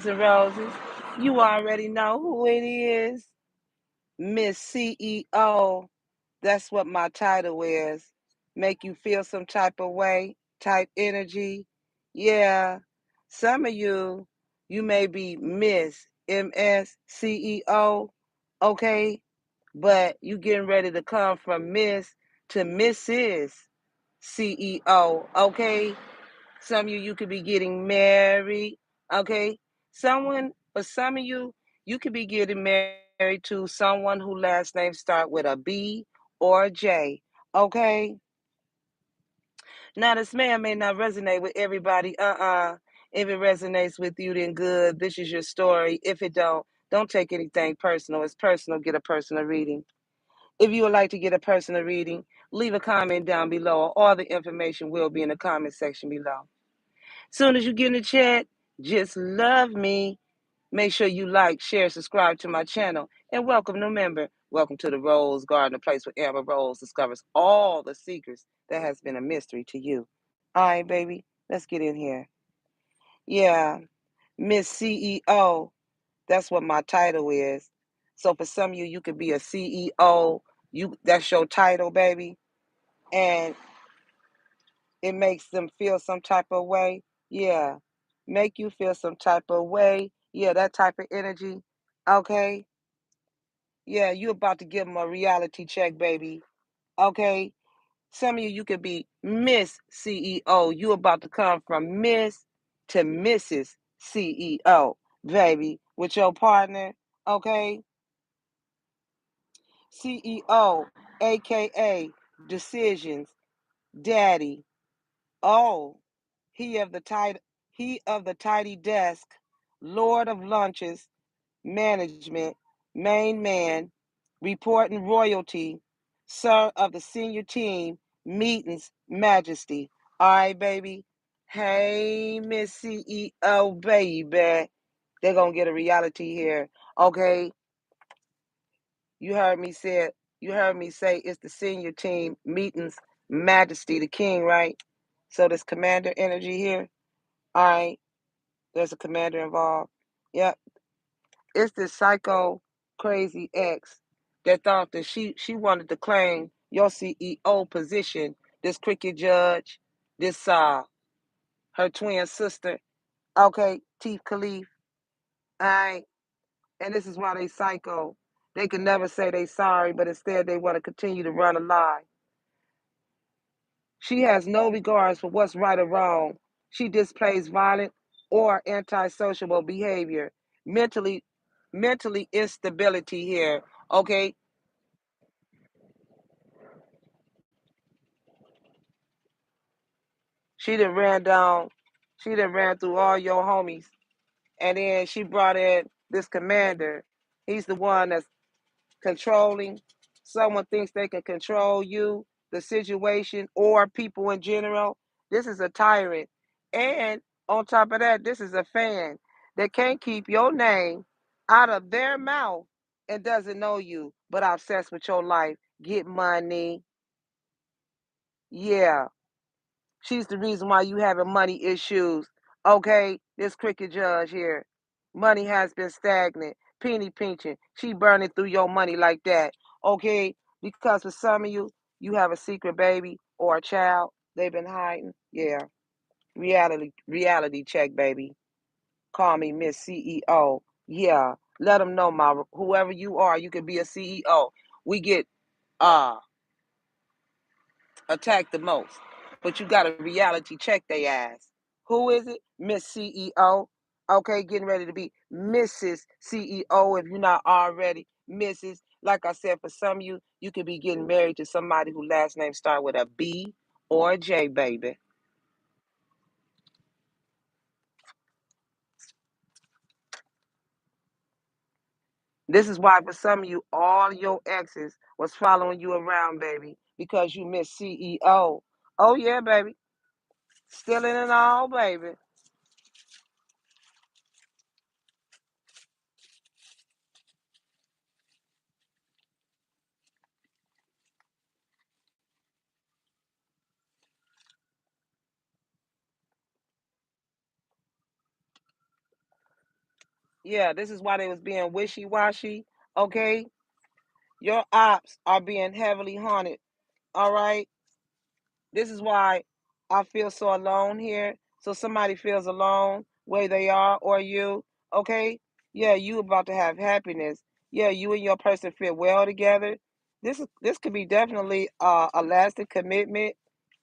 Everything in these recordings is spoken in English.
and roses. You already know who it is. Miss CEO. That's what my title is. Make you feel some type of way, type energy. Yeah. Some of you may be Miss MS CEO, okay? But you getting ready to come from Miss to Mrs. CEO, okay? Some of you could be getting married, okay? For some of you could be getting married to someone who last name start with a B or a J, okay? Now this man may not resonate with everybody, If it resonates with you, then good. This is your story. If it don't take anything personal. It's personal. Get a personal reading. If you would like to get a personal reading, leave a comment down below. All the information will be in the comment section below. Soon as you get in the chat, just love me. Make sure you like, share, subscribe to my channel, and welcome new member. Welcome to the Rose Garden, a place where Amber Rose discovers all the secrets that has been a mystery to you. All right, baby, let's get in here. Yeah, Miss CEO, that's what my title is. So for some of you, you could be a CEO. That's your title, baby, and it makes them feel some type of way. Yeah. Make you feel some type of way. Yeah, that type of energy. Okay. Yeah, you about to give them a reality check, baby. Okay. Some of you could be Miss CEO. You about to come from Miss to Mrs. CEO, baby, with your partner. Okay. CEO, aka decisions, daddy. Oh, he of the tidy, he of the tidy desk, lord of lunches, management, main man, reporting royalty, sir of the senior team, meetings, majesty. All right, baby. Hey, Miss CEO, baby. They're gonna get a reality here. Okay. You heard me say you heard me say it's the senior team meetings, majesty, the king, right? So this commander energy here. All right, there's a commander involved. Yep, it's this psycho crazy ex that thought that she wanted to claim your CEO position. This cricket judge, this her twin sister. Okay, Teeth Khalif. All right, and this is why they psycho. They can never say they sorry, but instead they want to continue to run a lie. She has no regards for what's right or wrong. She displays violent or antisocial behavior, mentally mentally instability here. Okay, she done ran down, she done ran through all your homies, and then she brought in this commander. He's the one that's controlling. Someone thinks they can control you, the situation, or people in general. This is a tyrant. And on top of that, this is a fan that can't keep your name out of their mouth and doesn't know you, but obsessed with your life. Get money. Yeah. She's the reason why you having money issues. Okay, this cricket judge here. Money has been stagnant, penny pinching. She burning through your money like that. Okay, because for some of you, you have a secret baby or a child they've been hiding. Yeah, reality check, baby. Call me Miss CEO. Yeah, let them know, my whoever you are, you can be a CEO. We get uh attacked the most. But you got to reality check they ass. Who is it? Miss CEO. Okay, getting ready to be Mrs. CEO if you're not already Mrs. Like I said, for some of you, you could be getting married to somebody whose last name start with a B or a J, baby. This is why for some of you, all your exes was following you around, baby, because you miss CEO. Oh yeah, baby. Stealing and all, baby. Yeah, this is why they was being wishy-washy. Okay? Your ops are being heavily haunted. All right? This is why I feel so alone here. So somebody feels alone where they are or you, okay? Yeah, you about to have happiness. Yeah, you and your person fit well together. This could be definitely a lasting commitment,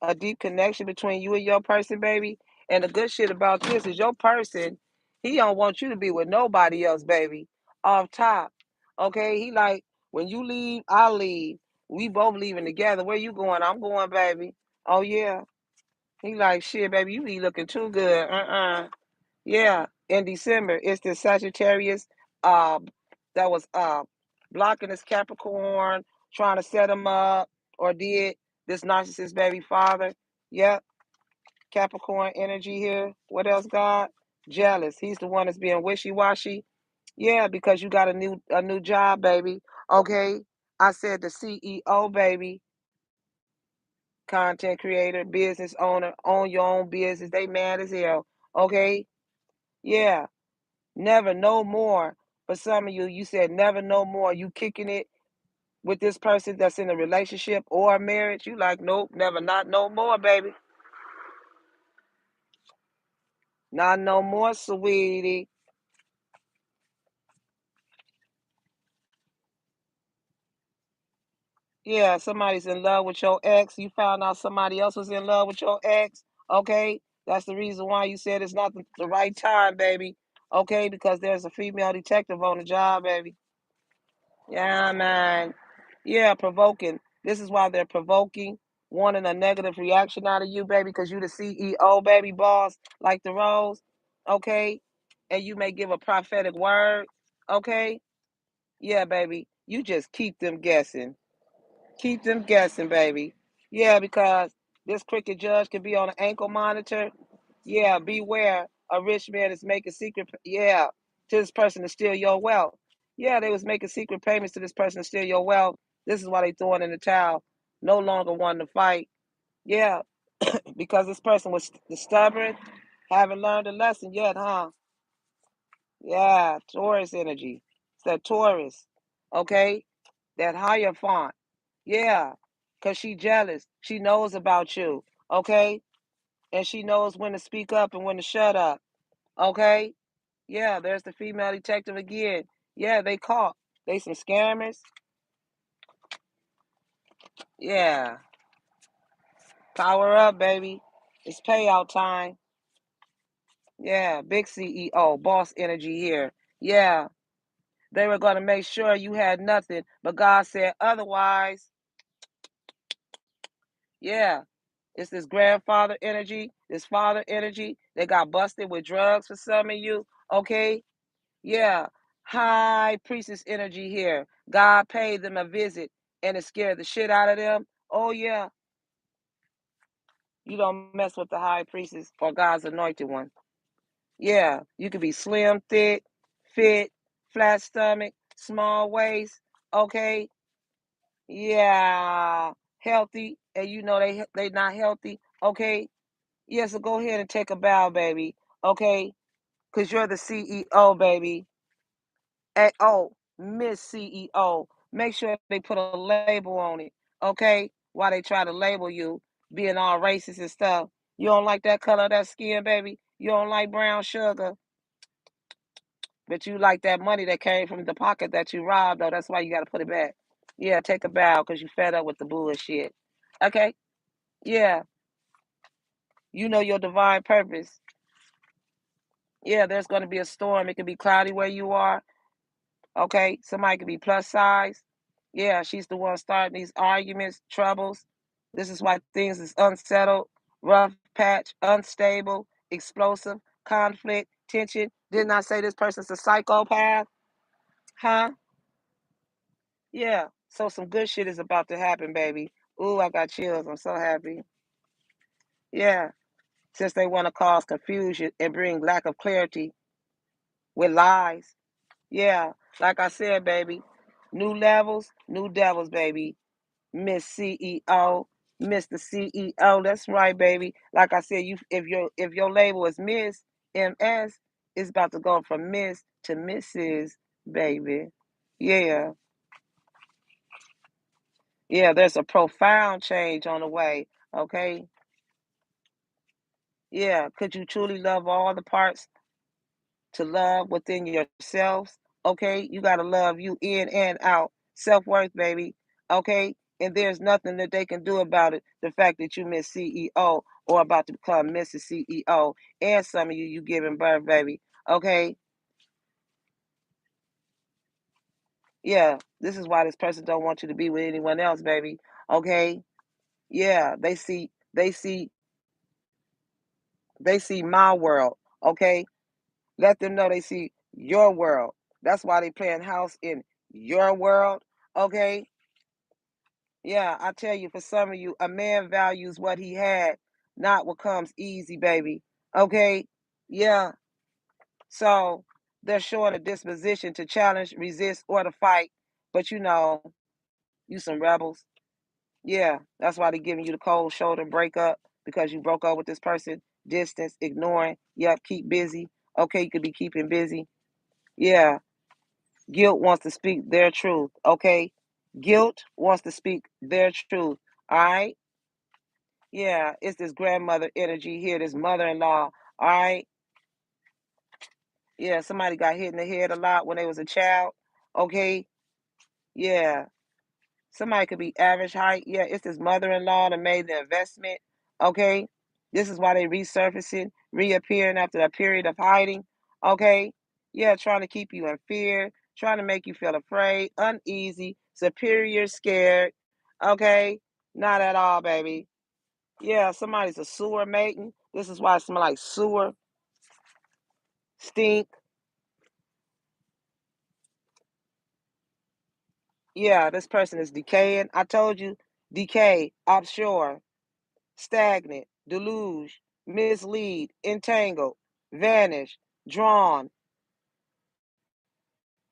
a deep connection between you and your person, baby. And the good shit about this is your person, he don't want you to be with nobody else, baby. Off top. Okay? He like, when you leave, I leave. We both leaving together. Where you going? I'm going, baby. Oh yeah. He like, shit, baby, you be looking too good. Yeah. In December, it's the Sagittarius uh that was blocking this Capricorn, trying to set him up, or did this narcissist baby father. Yep. Capricorn energy here. What else, God? Jealous. He's the one that's being wishy-washy. Yeah, because you got a new job, baby. Okay. I said the CEO, baby, content creator, business owner, own your own business. They mad as hell. Okay? Yeah. Never no more. For some of you, you said never no more. You kicking it with this person that's in a relationship or a marriage. You like, nope, never, not no more, baby. Not no more, sweetie. Yeah, somebody's in love with your ex. You found out somebody else was in love with your ex. Okay? That's the reason why you said it's not the right time, baby. Okay? Because there's a female detective on the job, baby. Yeah, man. Yeah, provoking. This is why they're provoking, wanting a negative reaction out of you, baby, because you the CEO, baby boss, like the Rose, okay? And you may give a prophetic word, okay? Yeah, baby. You just keep them guessing. Keep them guessing, baby. Yeah, because this crooked judge could be on an ankle monitor. Yeah, beware. A rich man is making secret, yeah, to this person to steal your wealth. Yeah, they was making secret payments to this person to steal your wealth. This is why they throwing in the towel. No longer wanting to fight. Yeah, because this person was stubborn, haven't learned a lesson yet, huh? Yeah, Taurus energy. It's that Taurus. Okay? That higher font. Yeah, because she jealous. She knows about you. Okay? And she knows when to speak up and when to shut up. Okay? Yeah, there's the female detective again. Yeah, they caught. They some scammers. Yeah. Power up, baby. It's payout time. Yeah, big CEO, boss energy here. Yeah. They were going to make sure you had nothing, but God said otherwise. Yeah. It's this grandfather energy, this father energy. They got busted with drugs for some of you. Okay? Yeah. High priestess energy here. God paid them a visit and it scared the shit out of them. Oh, yeah. You don't mess with the high priestess or God's anointed one. Yeah. You could be slim, thick, fit, flat stomach, small waist. Okay. Yeah. Healthy. And you know they not healthy. Okay. Yeah. So go ahead and take a bow, baby. Okay. Because you're the CEO, baby. Oh, Miss CEO. Make sure they put a label on it, okay? While they try to label you being all racist and stuff. You don't like that color of that skin, baby? You don't like brown sugar, but you like that money that came from the pocket that you robbed, though. That's why you got to put it back. Yeah, take a bow because you fed up with the bullshit. Okay? Yeah, you know your divine purpose. Yeah, there's going to be a storm. It can be cloudy where you are. Okay, somebody could be plus size. Yeah, she's the one starting these arguments, troubles. This is why things is unsettled, rough patch, unstable, explosive, conflict, tension. Didn't I say this person's a psychopath? Huh? Yeah. So some good shit is about to happen, baby. Ooh, I got chills. I'm so happy. Yeah. Since they want to cause confusion and bring lack of clarity with lies. Yeah. Like I said, baby, new levels, new devils, baby. Miss CEO, Mr. CEO. That's right, baby. Like I said, you if your label is Miss MS, it's about to go from Miss to Mrs. Baby. Yeah. Yeah, there's a profound change on the way. Okay. Yeah. Could you truly love all the parts to love within yourselves? Okay. You got to love you in and out. Self worth, baby. Okay. And there's nothing that they can do about it. The fact that you Miss CEO or about to become Mrs. CEO, and some of you giving birth, baby. Okay. Yeah. This is why this person don't want you to be with anyone else, baby. Okay. Yeah. They see my world. Okay. Let them know they see your world. That's why they playing house in your world. Okay. Yeah, I tell you, for some of you, a man values what he had, not what comes easy, baby. Okay. Yeah. So they're showing a disposition to challenge, resist, or to fight. But you some rebels. Yeah. That's why they're giving you the cold shoulder breakup, because you broke up with this person. Distance, ignoring. Yep. Keep busy. Okay. You could be keeping busy. Yeah. Guilt wants to speak their truth. Okay. Guilt wants to speak their truth. All right. Yeah. It's this grandmother energy here, this mother in law. All right. Yeah. Somebody got hit in the head a lot when they was a child. Okay. Yeah. Somebody could be average height. Yeah. It's this mother in law that made the investment. Okay. This is why they resurfacing, reappearing after a period of hiding. Okay. Yeah. Trying to keep you in fear, trying to make you feel afraid, uneasy, superior, scared. Okay. Not at all, baby. Yeah. Somebody's a sewer mating. This is why it smell like sewer, stink. Yeah. This person is decaying. I told you, decay, offshore, stagnant, deluge, mislead, entangled, vanish, drawn,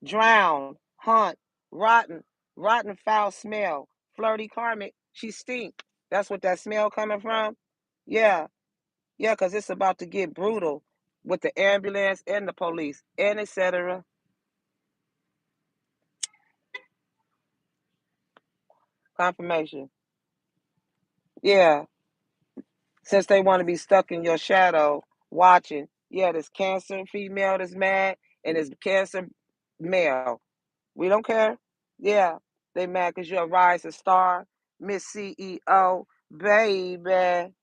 drown, hunt, rotten, rotten foul smell, flirty karmic. She stink. That's what that smell coming from. Yeah, yeah, because it's about to get brutal with the ambulance and the police and etc. Confirmation. Yeah, since they want to be stuck in your shadow, watching. Yeah, this cancer female that's mad and this cancer male. We don't care. Yeah, they mad because you're a rising star, Miss CEO, baby.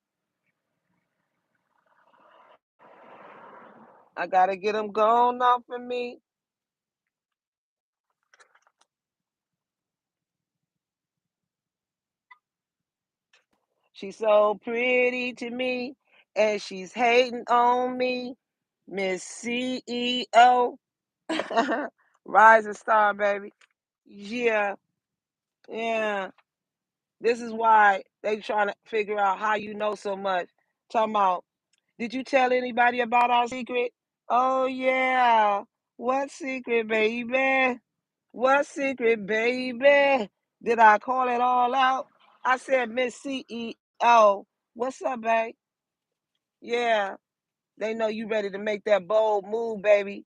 I gotta get them gone off of me. She's so pretty to me, and she's hating on me, Miss CEO. Rising star, baby. Yeah, yeah. This is why they trying to figure out how you know so much. Talking about, did you tell anybody about our secret? Oh yeah. What secret, baby? What secret, baby? Did I call it all out? I said, Miss CEO. What's up, babe? Yeah. They know you ready to make that bold move, baby.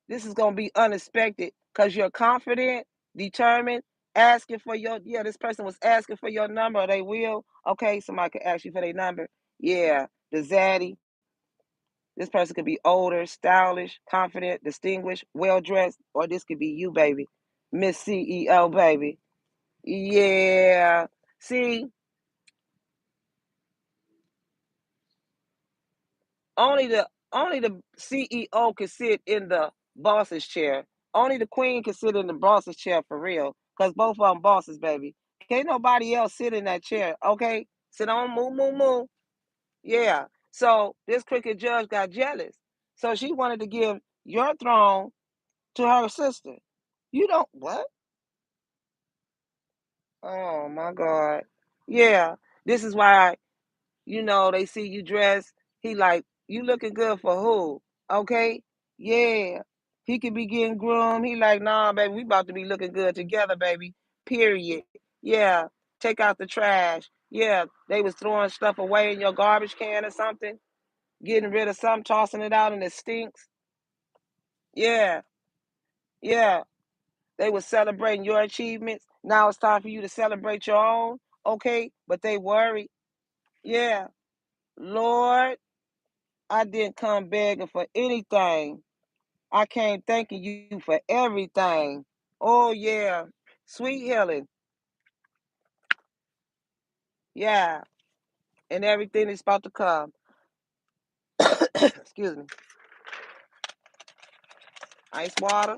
This is gonna be unexpected because you're confident, determined, asking for this person was asking for your number, or they will. Okay, somebody could ask you for their number. Yeah, the zaddy. This person could be older, stylish, confident, distinguished, well dressed, or this could be you, baby. Miss CEO, baby. Yeah. See, only the CEO can sit in the boss's chair. Only the queen can sit in the boss's chair for real. Cause both of them bosses, baby. Can't nobody else sit in that chair. Okay? Sit on, move, move, move. Yeah. So this cricket judge got jealous. So she wanted to give your throne to her sister. You don't what? Oh my God. Yeah. This is why they see you dressed. He like, you looking good for who? Okay? Yeah. He could be getting groomed. He like, nah, baby, we about to be looking good together, baby. Period. Yeah. Take out the trash. Yeah. They was throwing stuff away in your garbage can or something, getting rid of something, tossing it out and it stinks. Yeah. Yeah, they were celebrating your achievements. Now it's time for you to celebrate your own. Okay, but they worry. Yeah, Lord, I didn't come begging for anything. I came thanking you for everything. Oh yeah, sweet healing. Yeah, and everything is about to come. Excuse me. Ice water.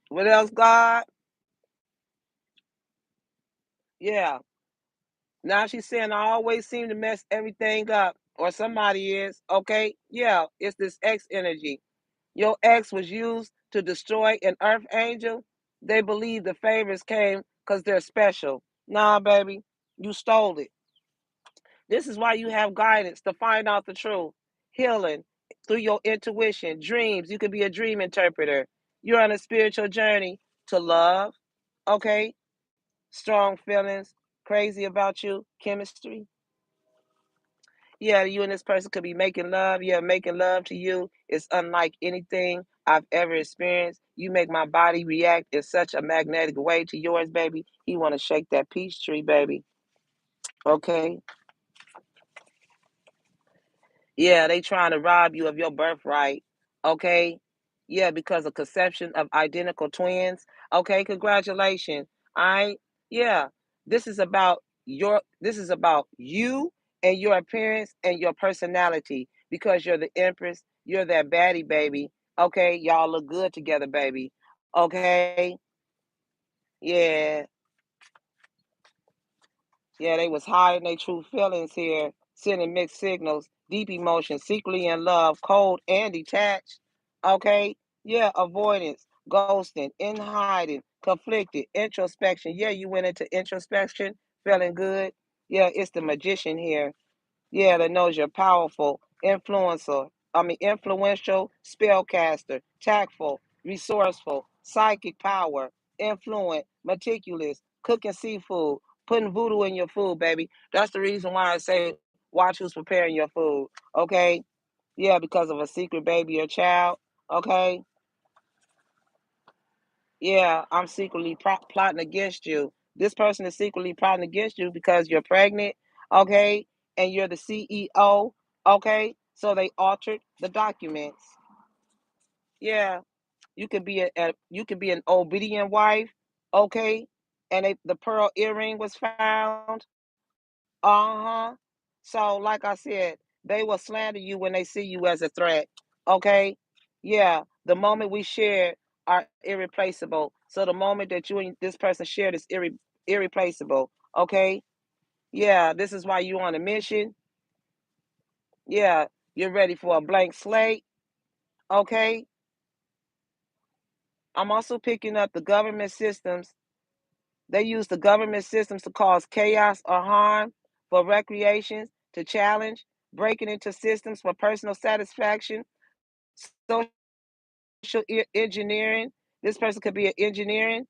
What else, God? Yeah. Now she's saying I always seem to mess everything up, or somebody is. Okay. Yeah, it's this X energy. Your ex was used to destroy an earth angel. They believe the favors came because they're special. Nah, baby, you stole it. This is why you have guidance to find out the truth, healing through your intuition, dreams. You could be a dream interpreter. You're on a spiritual journey to love, okay? Strong feelings, crazy about you, chemistry. Yeah, you and this person could be making love. Yeah, making love to you is unlike anything I've ever experienced. You make my body react in such a magnetic way to yours, baby. He want to shake that peach tree, baby. Okay. Yeah, they trying to rob you of your birthright. Okay. Yeah, because of conception of identical twins. Okay, congratulations. I yeah. This is about you and your appearance and your personality because you're the empress, you're that baddie baby. Okay, y'all look good together, baby. Okay? Yeah. Yeah, they was hiding their true feelings here, sending mixed signals, deep emotions, secretly in love, cold and detached. Okay? Yeah, avoidance, ghosting, in hiding, conflicted, introspection. Yeah, you went into introspection, feeling good. Yeah, it's the magician here. Yeah, that knows you're powerful, influential, spellcaster, tactful, resourceful, psychic power, influent, meticulous, cooking seafood, putting voodoo in your food, baby. That's the reason why I say watch who's preparing your food. Okay? Yeah, because of a secret baby or child. Okay? Yeah, I'm secretly plotting against you. This person is secretly plotting against you because you're pregnant, okay, and you're the CEO, okay. So they altered the documents. Yeah, you could be an obedient wife, okay, and the pearl earring was found. Uh-huh. So, like I said, they will slander you when they see you as a threat. Okay? Yeah. The moment we share are irreplaceable. So the moment that you and this person shared is irreplaceable. Okay? Yeah. This is why you're on a mission. Yeah. You're ready for a blank slate. Okay? I'm also picking up the government systems. They use the government systems to cause chaos or harm for recreations, to challenge, breaking into systems for personal satisfaction, social engineering. This person could be an engineering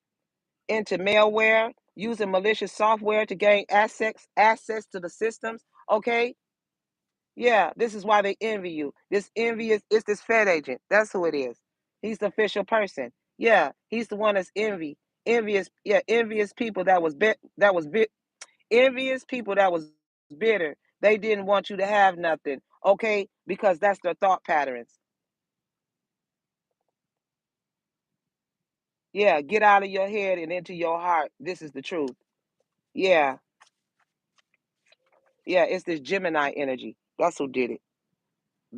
into malware, using malicious software to gain access to the systems. Okay, yeah, this is why they envy you. This envy is this Fed agent. That's who it is. He's the official person. Yeah, he's the one that's envious. Yeah, envious people envious people that was bitter. They didn't want you to have nothing. Okay, because that's their thought patterns. Yeah, get out of your head and into your heart. This is the truth. Yeah, yeah, it's this Gemini energy. That's who did it.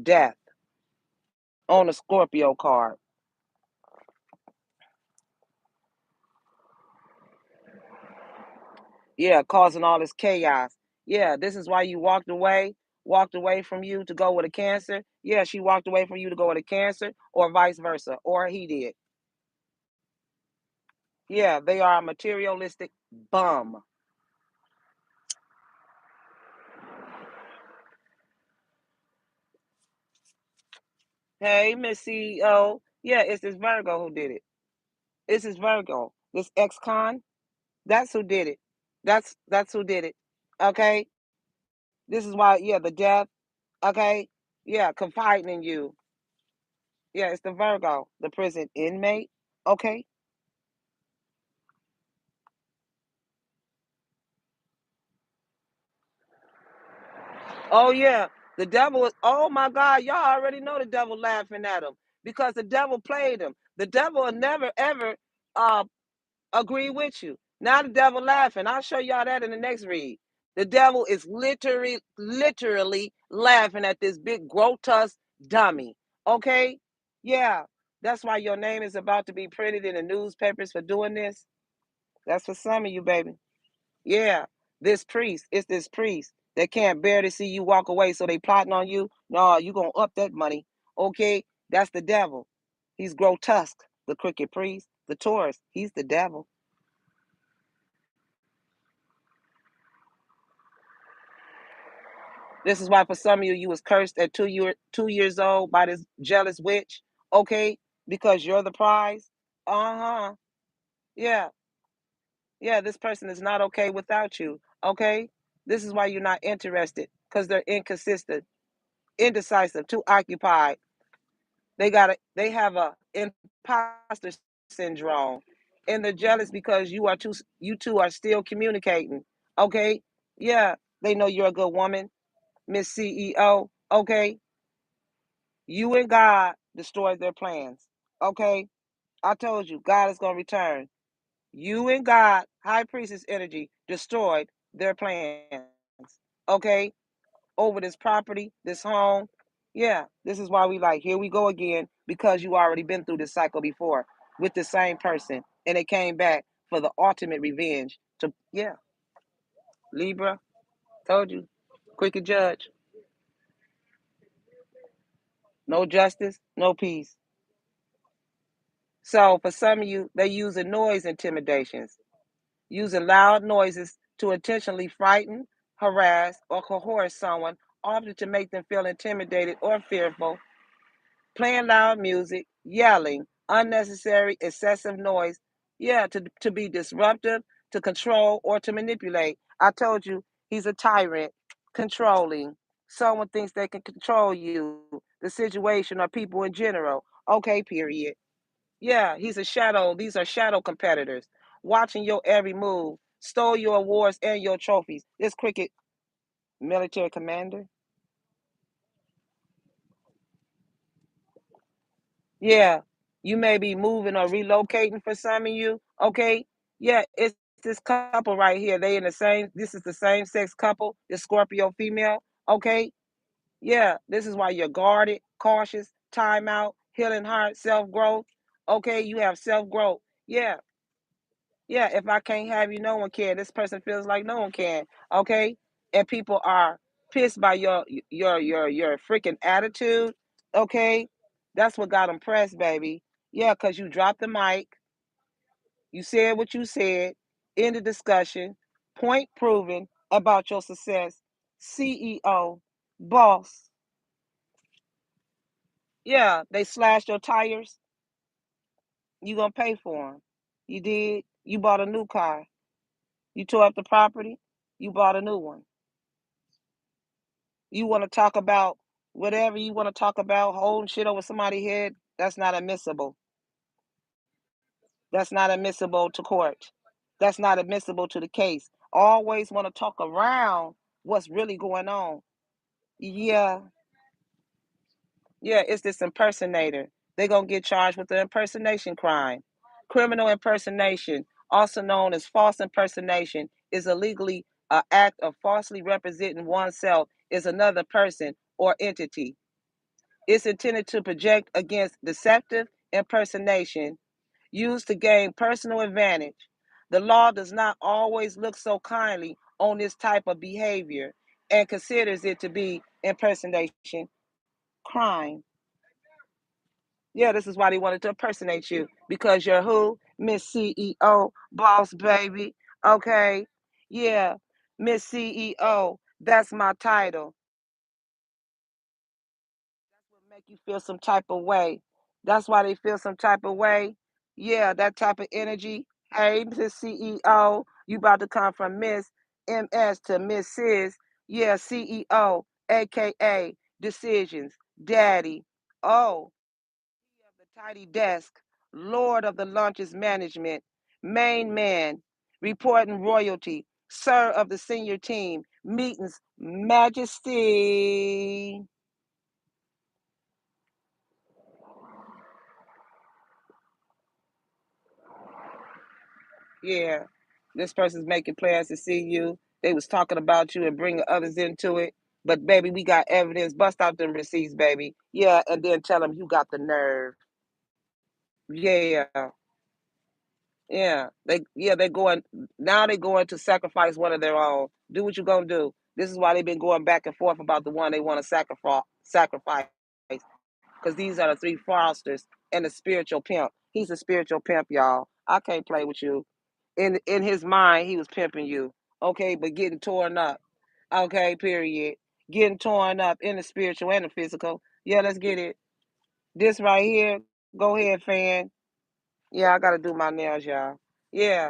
Death on a Scorpio card. Yeah, causing all this chaos. Yeah, this is why you walked away from you to go with a Cancer. Yeah, she walked away from you to go with a Cancer, or vice versa, or he did. Yeah, they are a materialistic bum. Hey, Miss CEO. Yeah, it's this Virgo who did it. It's this Virgo, this ex-con. That's who did it. That's who did it. Okay. This is why, yeah, the death, okay? Yeah, confiding in you. Yeah, it's the Virgo, the prison inmate, okay? Oh yeah, the devil is. Oh my God, y'all already know the devil laughing at him because the devil played him. The devil will never ever uh agree with you. Now the devil laughing. I'll show y'all that in the next read. The devil is literally laughing at this big grotesque dummy. Okay, yeah, that's why your name is about to be printed in the newspapers for doing this. That's for some of you, baby. Yeah, this priest, it's this priest that can't bear to see you walk away, so they plotting on you. No, you gonna up that money. Okay, that's the devil. He's grotesque, the crooked priest, the Taurus. He's the devil. This is why for some of you, you was cursed at 2 years old by this jealous witch. Okay, because you're the prize. Uh huh. Yeah, yeah. This person is not okay without you. Okay, this is why you're not interested because they're inconsistent, indecisive, too occupied. They have a imposter syndrome, and they're jealous because you two are still communicating. Okay, yeah, they know you're a good woman, Miss CEO. Okay, you and God destroyed their plans. Okay, I told you God is gonna return. You and God, High Priestess energy, destroyed their plans. Okay, over this property, this home. Yeah, this is why we like, here we go again, because you already been through this cycle before with the same person and it came back for the ultimate revenge. To yeah, Libra, told you, quick and judge, no justice, no peace. So for some of you, they're using noise intimidations, using loud noises to intentionally frighten, harass, or coerce someone, often to make them feel intimidated or fearful. Playing loud music, yelling, unnecessary, excessive noise, yeah, to be disruptive, to control, or to manipulate. I told you he's a tyrant, controlling. Someone thinks they can control you, the situation, or people in general. Okay, period. Yeah, he's a shadow. These are shadow competitors, watching your every move, stole your awards and your trophies. This cricket military commander. Yeah, you may be moving or relocating for some of you. Okay. Yeah, it's this couple right here. They in the same, this is the same sex couple, the Scorpio female. Okay. Yeah, this is why you're guarded, cautious, time out, healing heart, self growth. Okay, you have self growth. Yeah, yeah. If I can't have you, no one can. This person feels like no one can. Okay, and people are pissed by your freaking attitude. Okay, that's what got them pressed, baby. Yeah, cause you dropped the mic, you said what you said in the discussion, point proven about your success. CEO, boss. Yeah, they slashed your tires. You gonna pay for them. You did. You bought a new car. You tore up the property. You bought a new one. You want to talk about whatever you want to talk about, holding shit over somebody's head. That's not admissible. That's not admissible to court. That's not admissible to the case. Always want to talk around what's really going on. Yeah, yeah, it's this impersonator. They're going to get charged with the impersonation crime. Criminal impersonation, also known as false impersonation, is illegally an act of falsely representing oneself as another person or entity. It's intended to project against deceptive impersonation used to gain personal advantage. The law does not always look so kindly on this type of behavior and considers it to be impersonation crime. Yeah, this is why they wanted to impersonate you because you're who? Miss CEO, boss baby. Okay. Yeah, Miss CEO. That's my title. What make you feel some type of way. That's why they feel some type of way. Yeah, that type of energy. Hey, Miss CEO, you about to come from Miss MS to Miss Sis. Yeah, CEO, aka Decisions, Daddy. Oh, of the tidy desk, Lord of the lunches management, main man, reporting royalty, Sir of the senior team, meetings, Majesty. Yeah, this person's making plans to see you. They was talking about you and bringing others into it. But baby, we got evidence. Bust out them receipts, baby. Yeah, and then tell them you got the nerve. Yeah, they're going now. They're going to sacrifice one of their own. Do what you're gonna do. This is why they've been going back and forth about the one they want to sacrifice. Because these are the three Fosters and the spiritual pimp. He's a spiritual pimp, y'all. I can't play with you. In his mind, he was pimping you. Okay, but getting torn up. Okay, period. Getting torn up in the spiritual and the physical. Yeah, let's get it. This right here. Go ahead, fan. Yeah, I gotta do my nails, y'all. Yeah.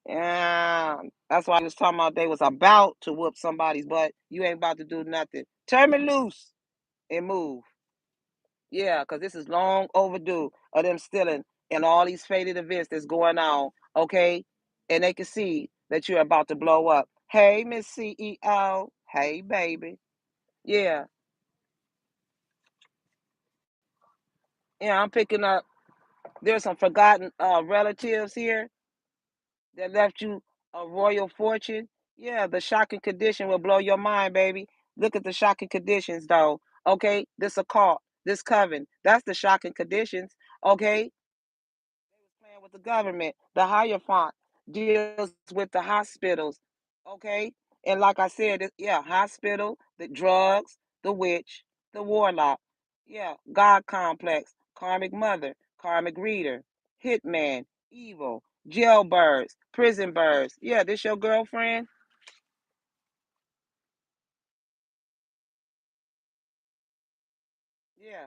Yeah, that's why I was talking about they was about to whoop somebody's butt. You ain't about to do nothing. Turn me loose and move. Yeah, because this is long overdue of them stealing and all these faded events that's going on. Okay, and they can see that you're about to blow up. Hey, Miss CEO. Hey, baby. Yeah, yeah. I'm picking up. There's some forgotten relatives here that left you a royal fortune. Yeah, the shocking condition will blow your mind, baby. Look at the shocking conditions, though. Okay, this occult, this coven. That's the shocking conditions. Okay, playing with the government. The Hierophant deals with the hospitals. Okay, and like I said, yeah, hospital, the drugs, the witch, the warlock. Yeah, God complex, karmic mother, karmic reader, hitman, evil, jailbirds, prison birds. Yeah, this your girlfriend? Yeah.